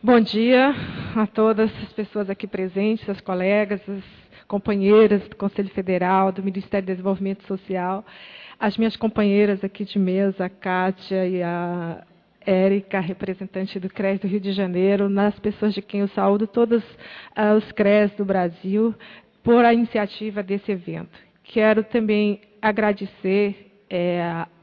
Bom dia a todas as pessoas aqui presentes, as colegas, as companheiras do Conselho Federal, do Ministério do Desenvolvimento Social, as minhas companheiras aqui de mesa, a Kátia e a Érica, representante do CRES do Rio de Janeiro, nas pessoas de quem eu saúdo, todos os CRES do Brasil, por a iniciativa desse evento. Quero também agradecer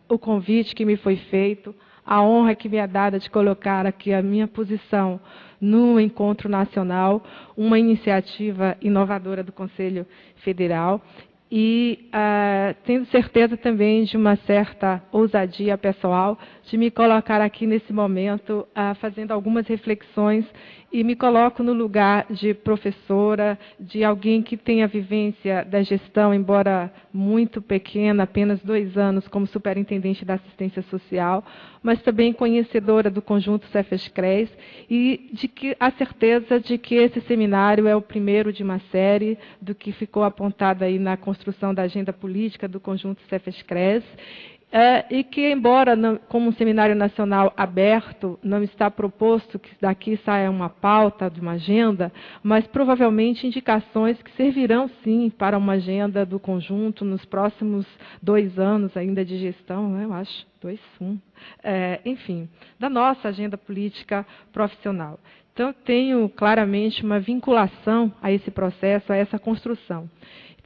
o convite que me foi feito, a honra que me é dada de colocar aqui a minha posição no Encontro Nacional, uma iniciativa inovadora do Conselho Federal, e tendo certeza também de uma certa ousadia pessoal de me colocar aqui nesse momento fazendo algumas reflexões e me coloco no lugar de professora, de alguém que tem a vivência da gestão, embora muito pequena, apenas 2 anos como superintendente da assistência social, mas também conhecedora do conjunto Cefes-CRES e a certeza de que esse seminário é o primeiro de uma série do que ficou apontado aí na construção da agenda política do conjunto Cefes-CRES, e que, embora como um seminário nacional aberto, não está proposto que daqui saia uma pauta de uma agenda, mas provavelmente indicações que servirão, sim, para uma agenda do conjunto nos próximos 2 anos ainda de gestão, né, eu acho, 2, 1, enfim, da nossa agenda política profissional. Então, eu tenho claramente uma vinculação a esse processo, a essa construção.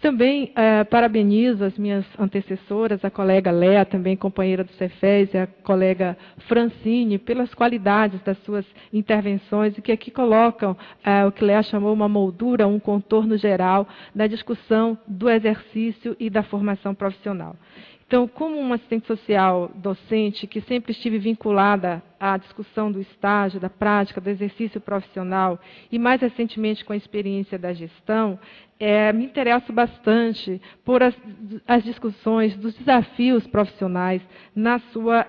Também parabenizo as minhas antecessoras, a colega Léa, também companheira do Cefes, e a colega Francine, pelas qualidades das suas intervenções, e que aqui colocam o que Léa chamou uma moldura, um contorno geral da discussão do exercício e da formação profissional. Então, como uma assistente social docente, que sempre estive vinculada à discussão do estágio, da prática, do exercício profissional, e mais recentemente com a experiência da gestão, me interesso bastante por as discussões dos desafios profissionais na sua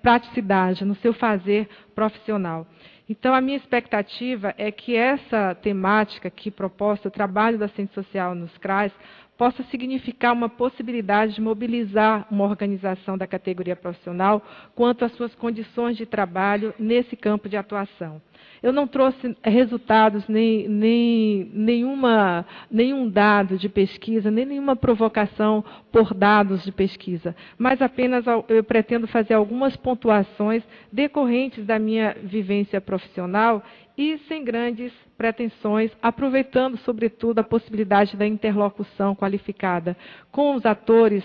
praticidade, no seu fazer profissional. Então, a minha expectativa é que essa temática aqui proposta, o trabalho da assistente social nos CRAs, possa significar uma possibilidade de mobilizar uma organização da categoria profissional quanto às suas condições de trabalho nesse campo de atuação. Eu não trouxe resultados, nenhum dado de pesquisa, nem nenhuma provocação por dados de pesquisa, mas apenas eu pretendo fazer algumas pontuações decorrentes da minha vivência profissional e sem grandes pretensões, aproveitando, sobretudo, a possibilidade da interlocução qualificada com os atores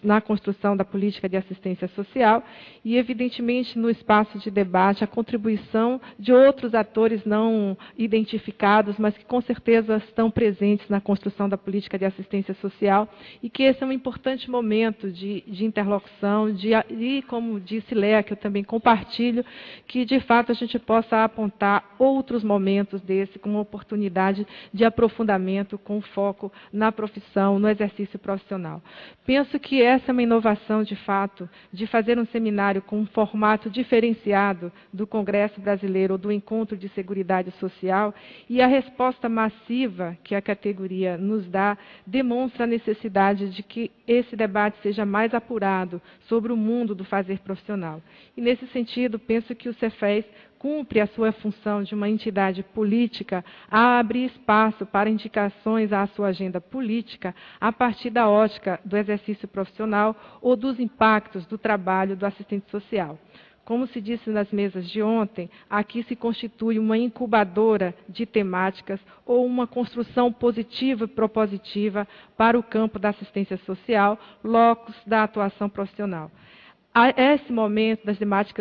na construção da política de assistência social e, evidentemente, no espaço de debate, a contribuição de outros atores não identificados, mas que, com certeza, estão presentes na construção da política de assistência social e que esse é um importante momento de interlocução e, como disse Léa, que eu também compartilho, que, de fato, a gente possa apontar outros momentos desse como uma oportunidade de aprofundamento com foco na profissão, no exercício profissional. Penso que essa é uma inovação, de fato, de fazer um seminário com um formato diferenciado do Congresso Brasileiro ou do Encontro de Seguridade Social, e a resposta massiva que a categoria nos dá demonstra a necessidade de que esse debate seja mais apurado sobre o mundo do fazer profissional. E, nesse sentido, penso que o Cefes cumpre a sua função de uma entidade política a abrir espaço para indicações à sua agenda política a partir da ótica do exercício profissional ou dos impactos do trabalho do assistente social. Como se disse nas mesas de ontem, aqui se constitui uma incubadora de temáticas ou uma construção positiva e propositiva para o campo da assistência social, locus da atuação profissional. Há esse momento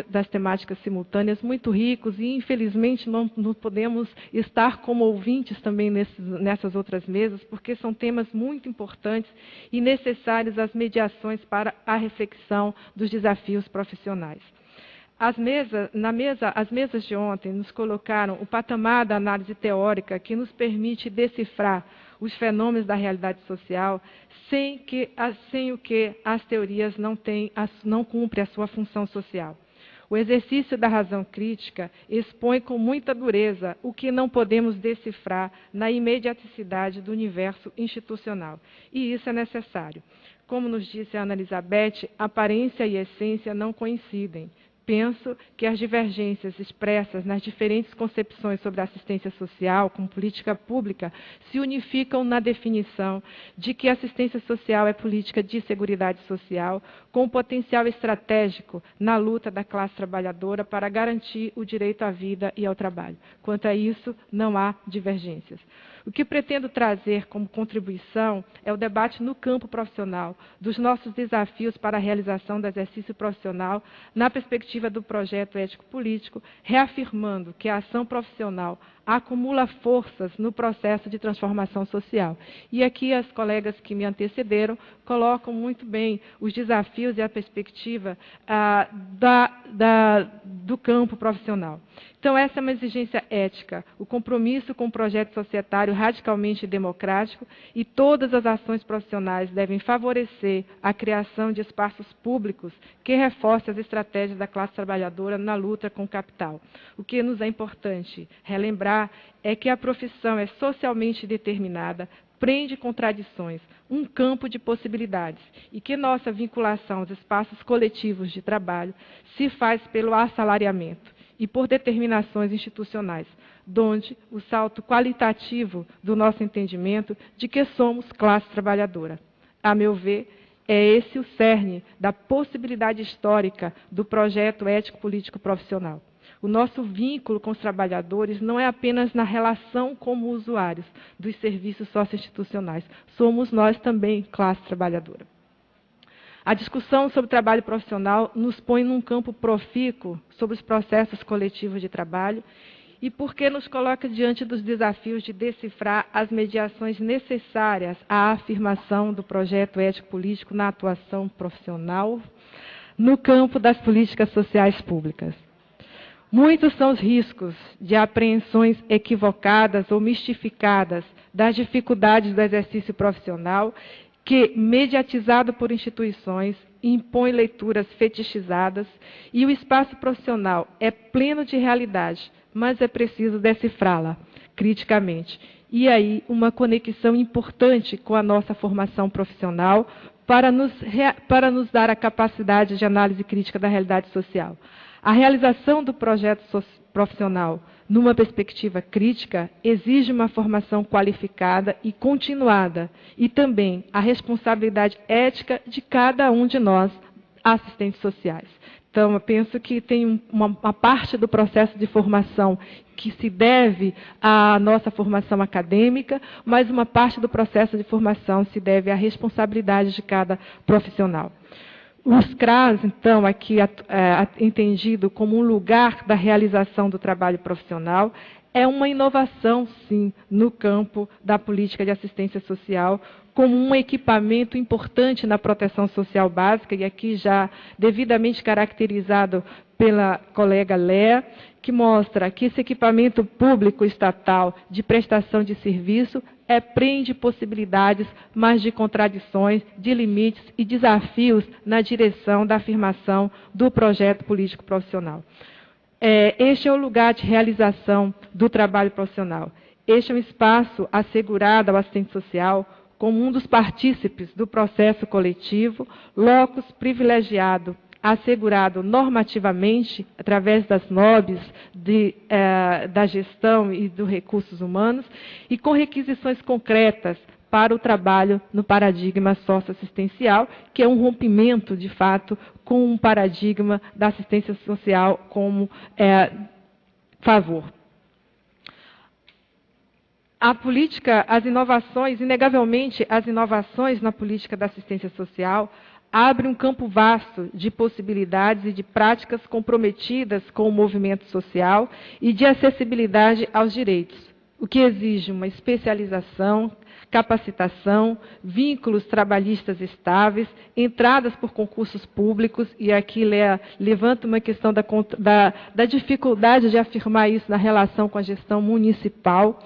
das temáticas simultâneas muito ricos e, infelizmente, não podemos estar como ouvintes também nessas outras mesas, porque são temas muito importantes e necessários às mediações para a reflexão dos desafios profissionais. As mesas de ontem nos colocaram o patamar da análise teórica que nos permite decifrar os fenômenos da realidade social sem o que as teorias não cumprem a sua função social. O exercício da razão crítica expõe com muita dureza o que não podemos decifrar na imediaticidade do universo institucional. E isso é necessário. Como nos disse a Ana Elizabeth, aparência e essência não coincidem. penso que as divergências expressas nas diferentes concepções sobre a assistência social como política pública se unificam na definição de que a assistência social é política de seguridade social com potencial estratégico na luta da classe trabalhadora para garantir o direito à vida e ao trabalho. Quanto a isso, não há divergências. O que pretendo trazer como contribuição é o debate no campo profissional, dos nossos desafios para a realização do exercício profissional na perspectiva do projeto ético-político, reafirmando que a ação profissional acumula forças no processo de transformação social. E aqui as colegas que me antecederam colocam muito bem os desafios e a perspectiva do campo profissional. Então, essa é uma exigência ética, o compromisso com o projeto societário radicalmente democrático, e todas as ações profissionais devem favorecer a criação de espaços públicos que reforcem as estratégias da classe trabalhadora na luta com o capital. O que nos é importante relembrar é que a profissão é socialmente determinada, prende contradições, um campo de possibilidades, e que nossa vinculação aos espaços coletivos de trabalho se faz pelo assalariamento e por determinações institucionais, donde o salto qualitativo do nosso entendimento de que somos classe trabalhadora. A meu ver, é esse o cerne da possibilidade histórica do projeto ético-político profissional. O nosso vínculo com os trabalhadores não é apenas na relação como usuários dos serviços socioinstitucionais. Somos nós também classe trabalhadora. A discussão sobre trabalho profissional nos põe num campo profícuo sobre os processos coletivos de trabalho e porque nos coloca diante dos desafios de decifrar as mediações necessárias à afirmação do projeto ético-político na atuação profissional no campo das políticas sociais públicas. Muitos são os riscos de apreensões equivocadas ou mistificadas das dificuldades do exercício profissional que, mediatizado por instituições, impõe leituras fetichizadas, e o espaço profissional é pleno de realidade, mas é preciso decifrá-la criticamente. E aí, uma conexão importante com a nossa formação profissional para nos dar a capacidade de análise crítica da realidade social. A realização do projeto profissional numa perspectiva crítica exige uma formação qualificada e continuada, e também a responsabilidade ética de cada um de nós, assistentes sociais. Então, eu penso que tem uma parte do processo de formação que se deve à nossa formação acadêmica, mas uma parte do processo de formação se deve à responsabilidade de cada profissional. Os CRAs, então, aqui entendido como um lugar da realização do trabalho profissional, é uma inovação, sim, no campo da política de assistência social, como um equipamento importante na proteção social básica, e aqui já devidamente caracterizado pela colega Léa, que mostra que esse equipamento público estatal de prestação de serviço prende possibilidades, mas de contradições, de limites e desafios na direção da afirmação do projeto político profissional. Este é o lugar de realização do trabalho profissional. Este é um espaço assegurado ao assistente social como um dos partícipes do processo coletivo, locus privilegiado, assegurado normativamente, através das NOBs da gestão e dos recursos humanos, e com requisições concretas para o trabalho no paradigma socioassistencial, que é um rompimento, de fato, com um paradigma da assistência social como favor. A política, as inovações, inegavelmente, as inovações na política da assistência social abre um campo vasto de possibilidades e de práticas comprometidas com o movimento social e de acessibilidade aos direitos, o que exige uma especialização, capacitação, vínculos trabalhistas estáveis, entradas por concursos públicos, e aqui levanta uma questão da dificuldade de afirmar isso na relação com a gestão municipal,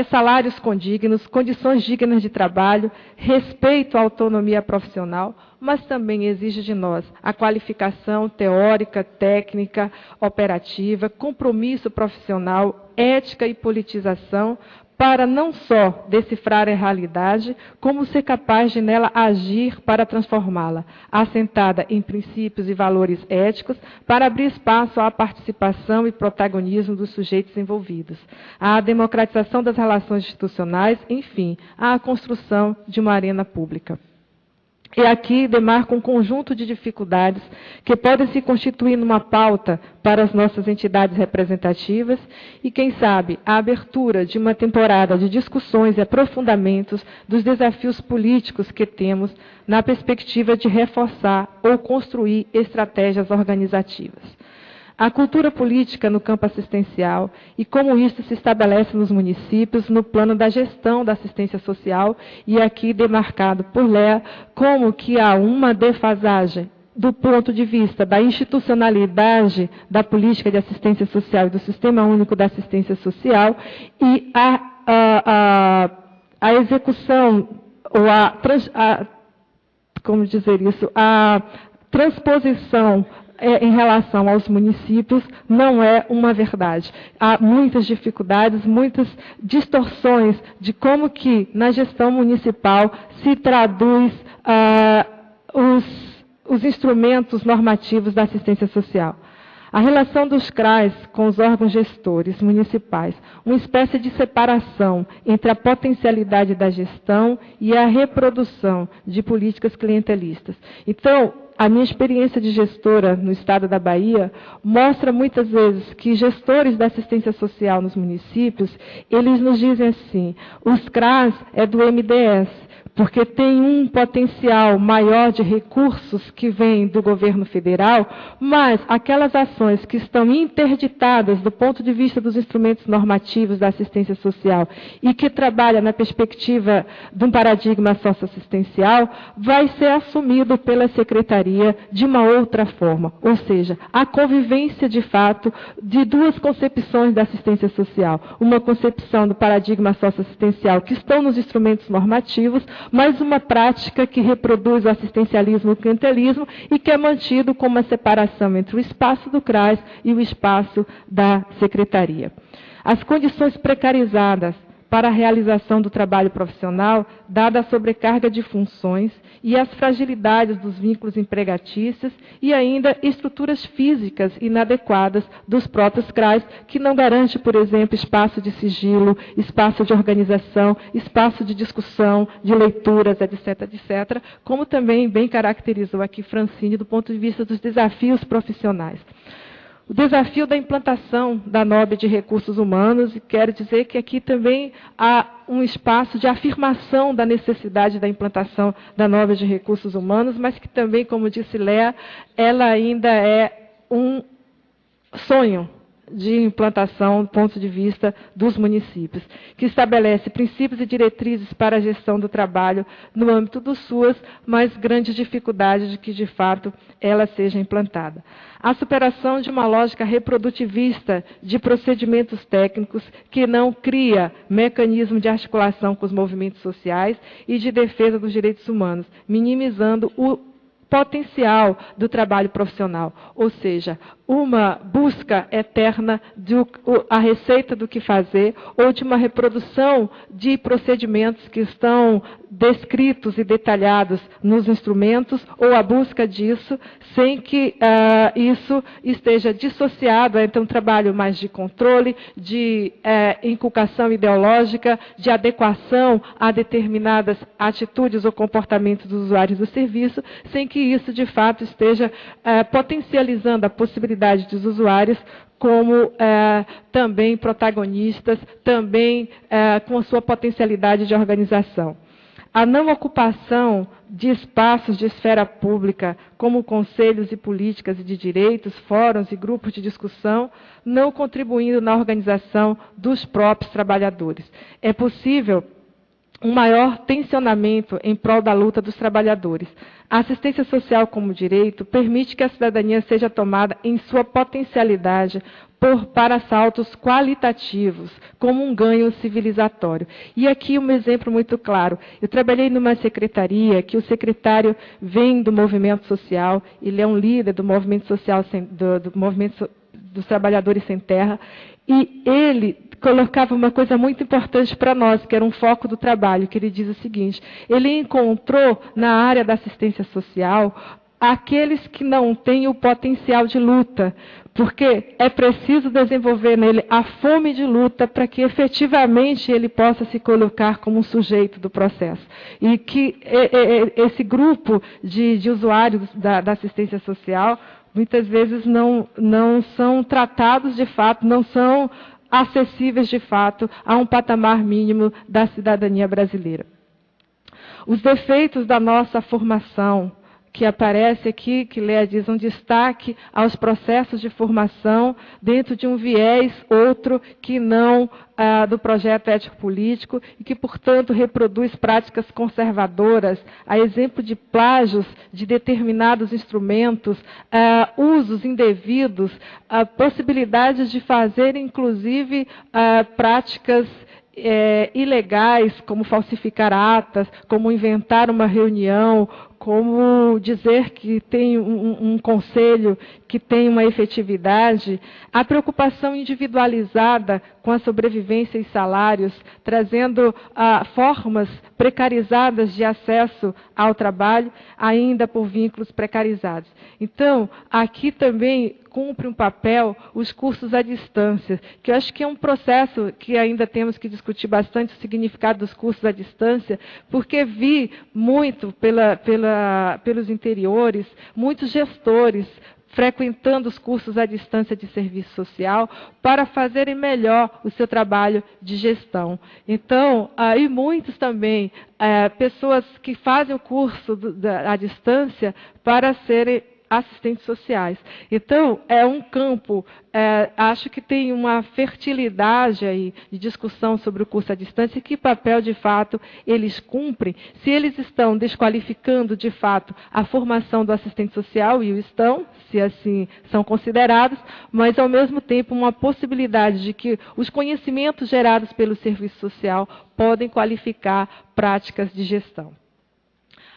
salários condignos, condições dignas de trabalho, respeito à autonomia profissional, mas também exige de nós a qualificação teórica, técnica, operativa, compromisso profissional, ética e politização, para não só decifrar a realidade, como ser capaz de nela agir para transformá-la, assentada em princípios e valores éticos, para abrir espaço à participação e protagonismo dos sujeitos envolvidos, à democratização das relações institucionais, enfim, à construção de uma arena pública. E aqui demarca um conjunto de dificuldades que podem se constituir numa pauta para as nossas entidades representativas e, quem sabe, a abertura de uma temporada de discussões e aprofundamentos dos desafios políticos que temos na perspectiva de reforçar ou construir estratégias organizativas. A cultura política no campo assistencial e como isso se estabelece nos municípios no plano da gestão da assistência social e aqui demarcado por Léa como que há uma defasagem do ponto de vista da institucionalidade da política de assistência social e do Sistema Único da Assistência Social e a execução ou a transposição em relação aos municípios, não é uma verdade. Há muitas dificuldades, muitas distorções de como que na gestão municipal se traduz os instrumentos normativos da assistência social. A relação dos CRAs com os órgãos gestores municipais, uma espécie de separação entre a potencialidade da gestão e a reprodução de políticas clientelistas. Então, a minha experiência de gestora no estado da Bahia mostra muitas vezes que gestores da assistência social nos municípios, eles nos dizem assim, os CRAs é do MDS, porque tem um potencial maior de recursos que vem do governo federal, mas aquelas ações que estão interditadas do ponto de vista dos instrumentos normativos da assistência social e que trabalham na perspectiva de um paradigma socioassistencial, vai ser assumido pela secretaria de uma outra forma, ou seja, a convivência de fato de duas concepções da assistência social, uma concepção do paradigma socioassistencial que estão nos instrumentos normativos, mas uma prática que reproduz o assistencialismo e o clientelismo e que é mantido com uma separação entre o espaço do CRAS e o espaço da secretaria. As condições precarizadas para a realização do trabalho profissional, dada a sobrecarga de funções e as fragilidades dos vínculos empregatícios e ainda estruturas físicas inadequadas dos próprios CRAs, que não garante, por exemplo, espaço de sigilo, espaço de organização, espaço de discussão, de leituras, etc., etc., como também bem caracterizou aqui Francine do ponto de vista dos desafios profissionais. O desafio da implantação da NOB de recursos humanos, e quero dizer que aqui também há um espaço de afirmação da necessidade da implantação da NOB de recursos humanos, mas que também, como disse Léa, ela ainda é um sonho de implantação do ponto de vista dos municípios, que estabelece princípios e diretrizes para a gestão do trabalho no âmbito do SUAS, mas grandes dificuldades de que, de fato, ela seja implantada. A superação de uma lógica reprodutivista de procedimentos técnicos que não cria mecanismo de articulação com os movimentos sociais e de defesa dos direitos humanos, minimizando o potencial do trabalho profissional, ou seja, uma busca eterna a receita do que fazer ou de uma reprodução de procedimentos que estão descritos e detalhados nos instrumentos ou a busca disso sem que isso esteja dissociado entre um trabalho mais de controle, de inculcação ideológica, de adequação a determinadas atitudes ou comportamentos dos usuários do serviço, sem que isso, de fato, esteja potencializando a possibilidade dos usuários como também protagonistas, também com a sua potencialidade de organização. A não ocupação de espaços de esfera pública, como conselhos e políticas e de direitos, fóruns e grupos de discussão, não contribuindo na organização dos próprios trabalhadores. É possível um maior tensionamento em prol da luta dos trabalhadores. A assistência social como direito permite que a cidadania seja tomada em sua potencialidade para saltos qualitativos, como um ganho civilizatório. E aqui um exemplo muito claro. Eu trabalhei numa secretaria que o secretário vem do movimento social, ele é um líder do movimento social, do movimento dos trabalhadores sem terra, e ele colocava uma coisa muito importante para nós, que era um foco do trabalho, que ele diz o seguinte: ele encontrou na área da assistência social aqueles que não têm o potencial de luta, porque é preciso desenvolver nele a fome de luta para que efetivamente ele possa se colocar como um sujeito do processo. E que esse grupo de usuários da assistência social muitas vezes não são tratados de fato, não são acessíveis de fato a um patamar mínimo da cidadania brasileira. Os defeitos da nossa formação, que aparece aqui, que Léa diz, um destaque aos processos de formação dentro de um viés outro que não do projeto ético-político e que, portanto, reproduz práticas conservadoras, a exemplo de plágios de determinados instrumentos, usos indevidos, possibilidades de fazer, inclusive, práticas ilegais, como falsificar atas, como inventar uma reunião, como dizer que tem um conselho que tem uma efetividade, a preocupação individualizada com a sobrevivência e salários, trazendo formas precarizadas de acesso ao trabalho, ainda por vínculos precarizados. Então, aqui também cumpre um papel os cursos à distância, que eu acho que é um processo que ainda temos que discutir bastante o significado dos cursos à distância, porque vi muito pelos interiores, muitos gestores frequentando os cursos à distância de serviço social para fazerem melhor o seu trabalho de gestão. Então, e muitos também, pessoas que fazem o curso à distância para serem assistentes sociais. Então, é um campo, acho que tem uma fertilidade aí de discussão sobre o curso à distância e que papel, de fato, eles cumprem, se eles estão desqualificando, de fato, a formação do assistente social, e o estão, se assim são considerados, mas, ao mesmo tempo, uma possibilidade de que os conhecimentos gerados pelo serviço social podem qualificar práticas de gestão.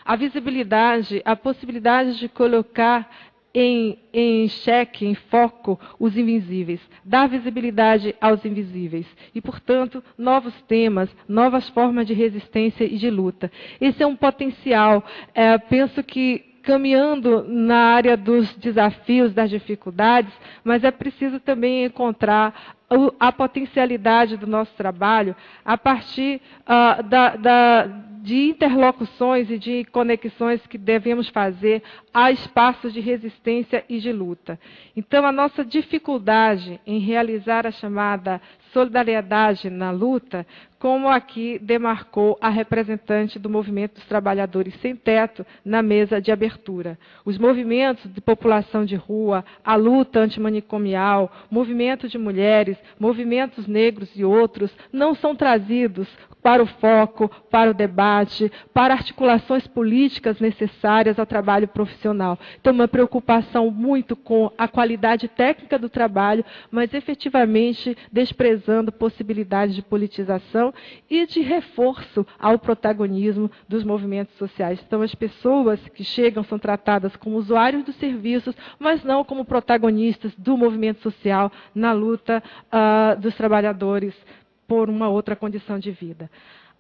A visibilidade, a possibilidade de colocar em xeque, em foco, os invisíveis, dar visibilidade aos invisíveis e, portanto, novos temas, novas formas de resistência e de luta. Esse é um potencial. Penso que caminhando na área dos desafios, das dificuldades, mas é preciso também encontrar a potencialidade do nosso trabalho a partir de interlocuções e de conexões que devemos fazer a espaços de resistência e de luta. Então, a nossa dificuldade em realizar a chamada solidariedade na luta, como aqui demarcou a representante do Movimento dos Trabalhadores Sem Teto na mesa de abertura. Os movimentos de população de rua, a luta antimanicomial, movimento de mulheres, movimentos negros e outros, não são trazidos para o foco, para o debate, para articulações políticas necessárias ao trabalho profissional. Então, uma preocupação muito com a qualidade técnica do trabalho, mas efetivamente desprezando possibilidades de politização e de reforço ao protagonismo dos movimentos sociais. Então, as pessoas que chegam são tratadas como usuários dos serviços, mas não como protagonistas do movimento social na luta dos trabalhadores por uma outra condição de vida.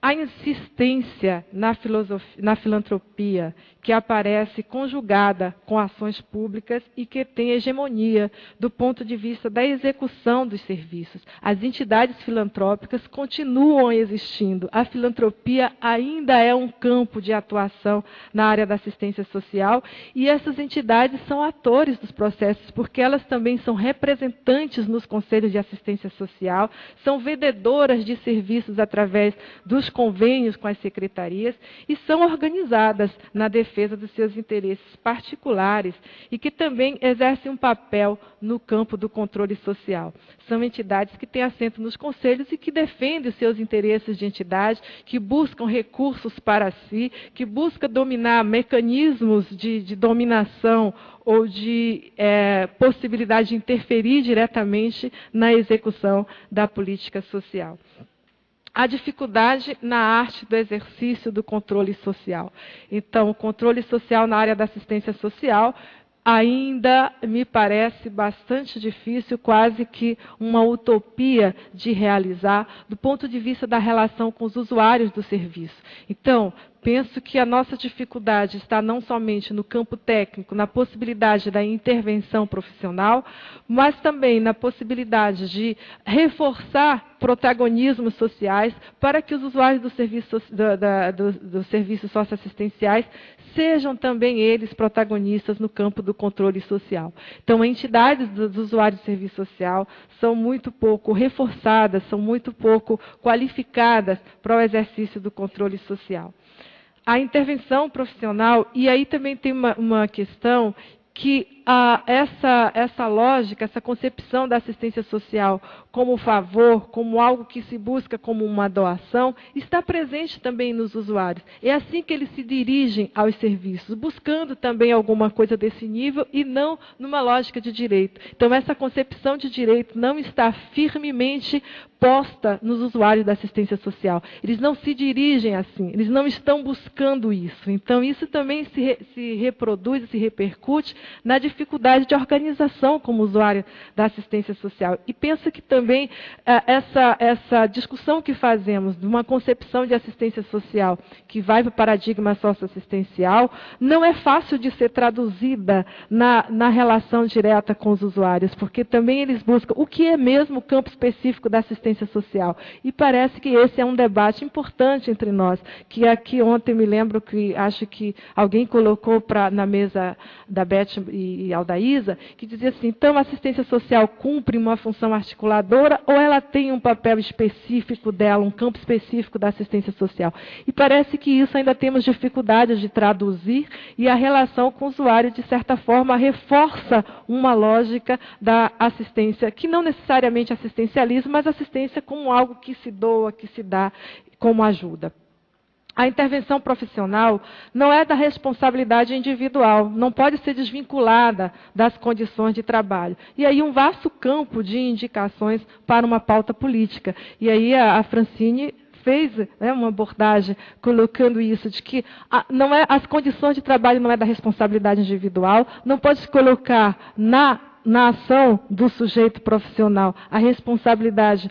A insistência na filantropia, que aparece conjugada com ações públicas e que tem hegemonia do ponto de vista da execução dos serviços. As entidades filantrópicas continuam existindo. A filantropia ainda é um campo de atuação na área da assistência social e essas entidades são atores dos processos, porque elas também são representantes nos conselhos de assistência social, são vendedoras de serviços através dos convênios com as secretarias e são organizadas na defesa dos seus interesses particulares e que também exercem um papel no campo do controle social. São entidades que têm assento nos conselhos e que defendem os seus interesses de entidade, que buscam recursos para si, que buscam dominar mecanismos de dominação ou de possibilidade de interferir diretamente na execução da política social. A dificuldade na arte do exercício do controle social. Então, o controle social na área da assistência social ainda me parece bastante difícil, quase que uma utopia de realizar, do ponto de vista da relação com os usuários do serviço. Então, penso que a nossa dificuldade está não somente no campo técnico, na possibilidade da intervenção profissional, mas também na possibilidade de reforçar protagonismos sociais para que os usuários dos serviços socioassistenciais sejam também eles protagonistas no campo do controle social. Então, entidades dos usuários de serviço social são muito pouco reforçadas, são muito pouco qualificadas para o exercício do controle social. A intervenção profissional, e aí também tem uma questão que essa lógica, essa concepção da assistência social como favor, como algo que se busca como uma doação, está presente também nos usuários. É assim que eles se dirigem aos serviços, buscando também alguma coisa desse nível e não numa lógica de direito. Então, essa concepção de direito não está firmemente posta nos usuários da assistência social. Eles não se dirigem assim, eles não estão buscando isso. Então, isso também se reproduz, se repercute na dificuldade de organização como usuário da assistência social. E penso que também essa discussão que fazemos de uma concepção de assistência social que vai para o paradigma socioassistencial não é fácil de ser traduzida na relação direta com os usuários, porque também eles buscam o que é mesmo o campo específico da assistência social. E parece que esse é um debate importante entre nós, que aqui ontem me lembro que acho que alguém colocou na mesa da Beth e Aldaísa, que dizia assim, então a assistência social cumpre uma função articuladora ou ela tem um papel específico dela, um campo específico da assistência social? E parece que isso ainda temos dificuldade de traduzir e a relação com o usuário, de certa forma, reforça uma lógica da assistência, que não necessariamente assistencialismo, mas assistência como algo que se doa, que se dá como ajuda. A intervenção profissional não é da responsabilidade individual, não pode ser desvinculada das condições de trabalho. E aí um vasto campo de indicações para uma pauta política. E aí a Francine fez uma abordagem colocando isso, de que as condições de trabalho não é da responsabilidade individual, não pode se colocar na ação do sujeito profissional a responsabilidade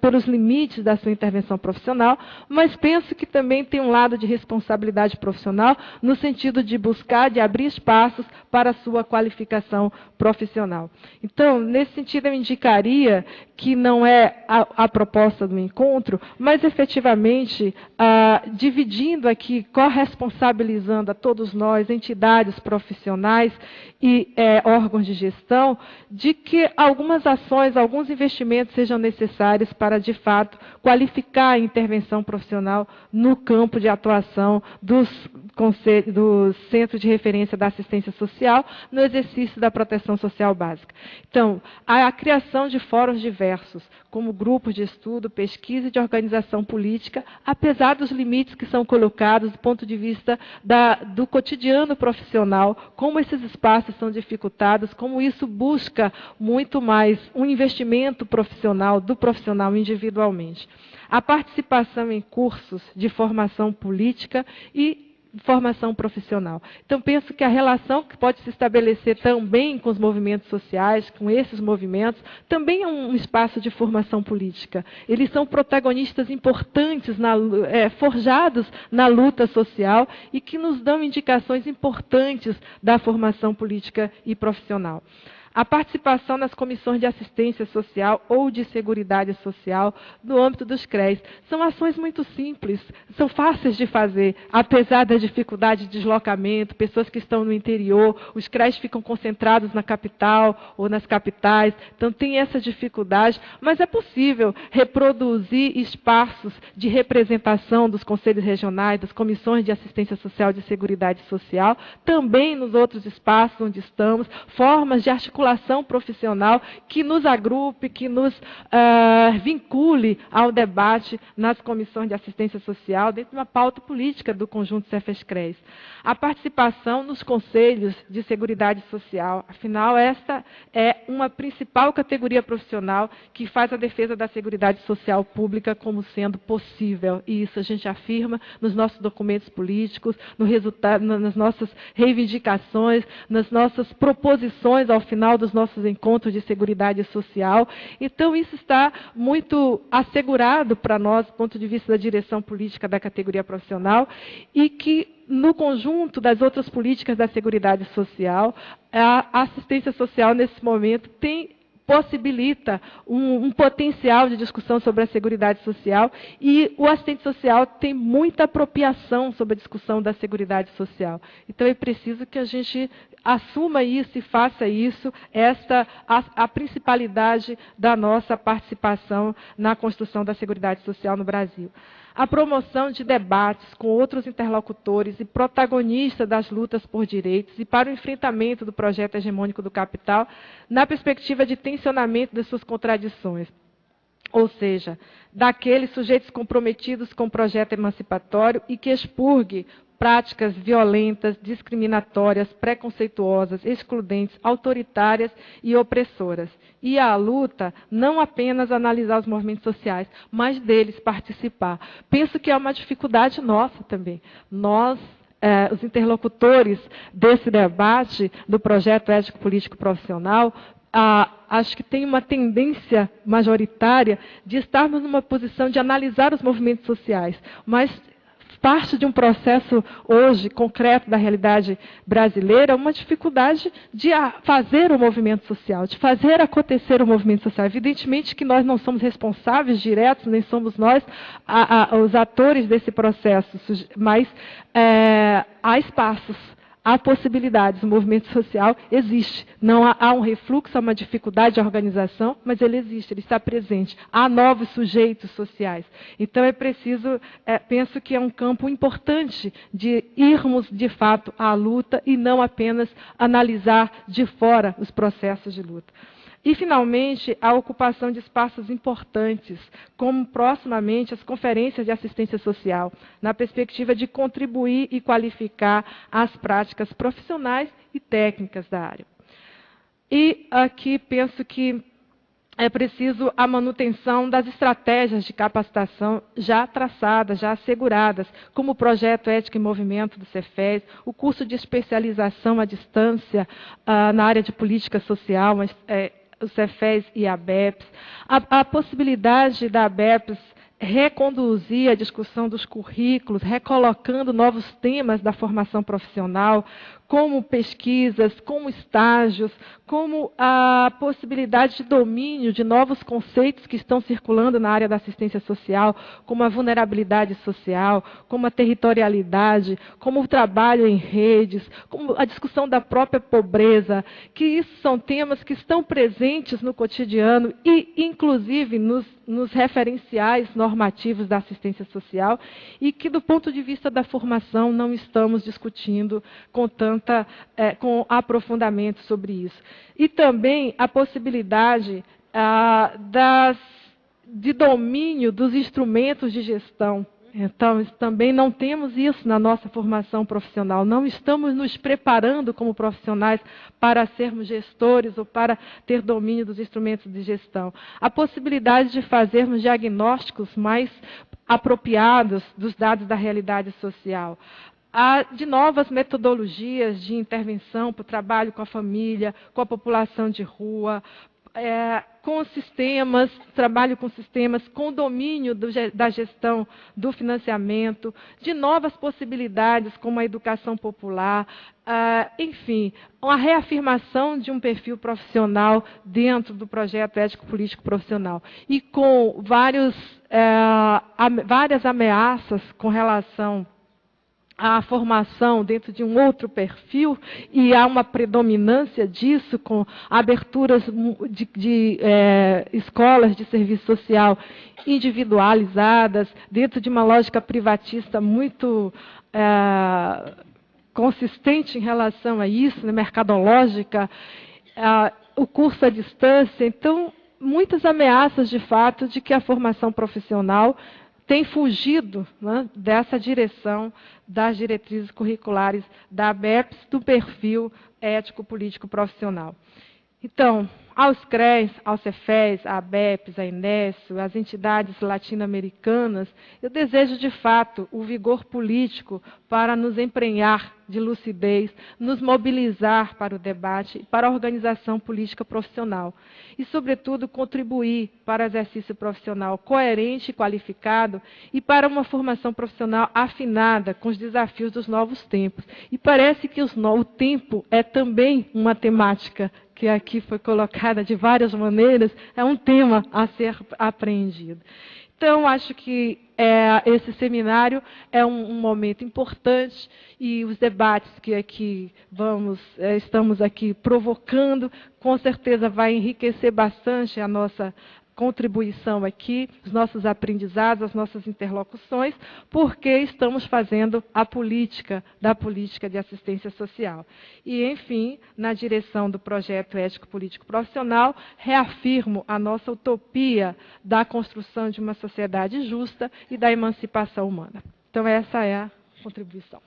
pelos limites da sua intervenção profissional, mas penso que também tem um lado de responsabilidade profissional no sentido de buscar, de abrir espaços para a sua qualificação profissional. Então, nesse sentido, eu indicaria que não é a proposta do encontro, mas efetivamente dividindo aqui, corresponsabilizando a todos nós, entidades profissionais e órgãos de gestão, de que algumas ações, alguns investimentos sejam necessários para, de fato, qualificar a intervenção profissional no campo de atuação do Centro de Referência da Assistência Social no exercício da proteção social básica. Então, a criação de fóruns diversos, como grupos de estudo, pesquisa e de organização política, apesar dos limites que são colocados do ponto de vista do cotidiano profissional, como esses espaços são dificultados, como isso busca muito mais um investimento profissional do profissional individualmente. A participação em cursos de formação política e formação profissional. Então, penso que a relação que pode se estabelecer também com os movimentos sociais, com esses movimentos, também é um espaço de formação política. Eles são protagonistas importantes, forjados na luta social e que nos dão indicações importantes da formação política e profissional. A participação nas comissões de assistência social ou de seguridade social no âmbito dos CREs. São ações muito simples, são fáceis de fazer, apesar da dificuldade de deslocamento, pessoas que estão no interior, os CREs ficam concentrados na capital ou nas capitais, então tem essa dificuldade, mas é possível reproduzir espaços de representação dos conselhos regionais, das comissões de assistência social e de seguridade social, também nos outros espaços onde estamos, formas de articulação profissional que nos agrupe, que nos vincule ao debate nas comissões de assistência social, dentro de uma pauta política do conjunto Cefes-CREs. A participação nos conselhos de seguridade social, afinal, esta é uma principal categoria profissional que faz a defesa da seguridade social pública como sendo possível, e isso a gente afirma nos nossos documentos políticos, no resultado, nas nossas reivindicações, nas nossas proposições ao final dos nossos encontros de seguridade social. Então, isso está muito assegurado para nós, do ponto de vista da direção política da categoria profissional, e que, no conjunto das outras políticas da seguridade social, a assistência social, nesse momento, possibilita um potencial de discussão sobre a seguridade social, e o assistente social tem muita apropriação sobre a discussão da seguridade social. Então, é preciso que a gente assuma isso e faça isso, a principalidade da nossa participação na construção da seguridade social no Brasil. A promoção de debates com outros interlocutores e protagonistas das lutas por direitos e para o enfrentamento do projeto hegemônico do capital, na perspectiva de tensionamento das suas contradições. Ou seja, daqueles sujeitos comprometidos com o projeto emancipatório e que expurgue práticas violentas, discriminatórias, preconceituosas, excludentes, autoritárias e opressoras. E a luta, não apenas analisar os movimentos sociais, mas deles participar. Penso que é uma dificuldade nossa também. Nós, os interlocutores desse debate do projeto ético-político profissional, acho que tem uma tendência majoritária de estarmos numa posição de analisar os movimentos sociais, mas parte de um processo hoje concreto da realidade brasileira, uma dificuldade de fazer o movimento social, de fazer acontecer o movimento social. Evidentemente que nós não somos responsáveis diretos, nem somos nós os atores desse processo, mas há espaços, há possibilidades, o movimento social existe. Não há um refluxo, há uma dificuldade de organização, mas ele existe, ele está presente. Há novos sujeitos sociais. Então é preciso, penso que é um campo importante de irmos, de fato, à luta e não apenas analisar de fora os processos de luta. E, finalmente, a ocupação de espaços importantes, como proximamente as conferências de assistência social, na perspectiva de contribuir e qualificar as práticas profissionais e técnicas da área. E aqui penso que é preciso a manutenção das estratégias de capacitação já traçadas, já asseguradas, como o projeto Ética em Movimento do Cefes, o curso de especialização à distância na área de política social, o Cefes e a ABEPS, a possibilidade da ABEPS reconduzir a discussão dos currículos, recolocando novos temas da formação profissional, como pesquisas, como estágios, como a possibilidade de domínio de novos conceitos que estão circulando na área da assistência social, como a vulnerabilidade social, como a territorialidade, como o trabalho em redes, como a discussão da própria pobreza, que isso são temas que estão presentes no cotidiano e, inclusive, nos referenciais normativos da assistência social e que, do ponto de vista da formação, não estamos discutindo com aprofundamento sobre isso. E também a possibilidade de domínio dos instrumentos de gestão. Então, também não temos isso na nossa formação profissional. Não estamos nos preparando como profissionais para sermos gestores ou para ter domínio dos instrumentos de gestão. A possibilidade de fazermos diagnósticos mais apropriados dos dados da realidade social. De novas metodologias de intervenção para o trabalho com a família, com a população de rua, com sistemas, trabalho com sistemas, com domínio da gestão do financiamento, de novas possibilidades como a educação popular, enfim, uma reafirmação de um perfil profissional dentro do projeto ético-político profissional. E com várias ameaças com relação a formação dentro de um outro perfil, e há uma predominância disso com aberturas de escolas de serviço social individualizadas, dentro de uma lógica privatista muito consistente em relação a isso, né, mercadológica, o curso à distância. Então, muitas ameaças, de fato, de que a formação profissional tem fugido, né, dessa direção das diretrizes curriculares da ABEPS, do perfil ético-político profissional. Então, aos CREs, aos Cefés, à ABEPS, à INESO, às entidades latino-americanas, eu desejo, de fato, o vigor político para nos emprenhar de lucidez, nos mobilizar para o debate, para a organização política profissional e, sobretudo, contribuir para o exercício profissional coerente e qualificado e para uma formação profissional afinada com os desafios dos novos tempos. E parece que o tempo é também uma temática que aqui foi colocada de várias maneiras, é um tema a ser apreendido. Então, acho que esse seminário é um momento importante e os debates que aqui estamos aqui provocando, com certeza vai enriquecer bastante a nossa contribuição aqui, os nossos aprendizados, as nossas interlocuções, porque estamos fazendo a política da política de assistência social. E, enfim, na direção do projeto ético-político profissional, reafirmo a nossa utopia da construção de uma sociedade justa e da emancipação humana. Então, essa é a contribuição.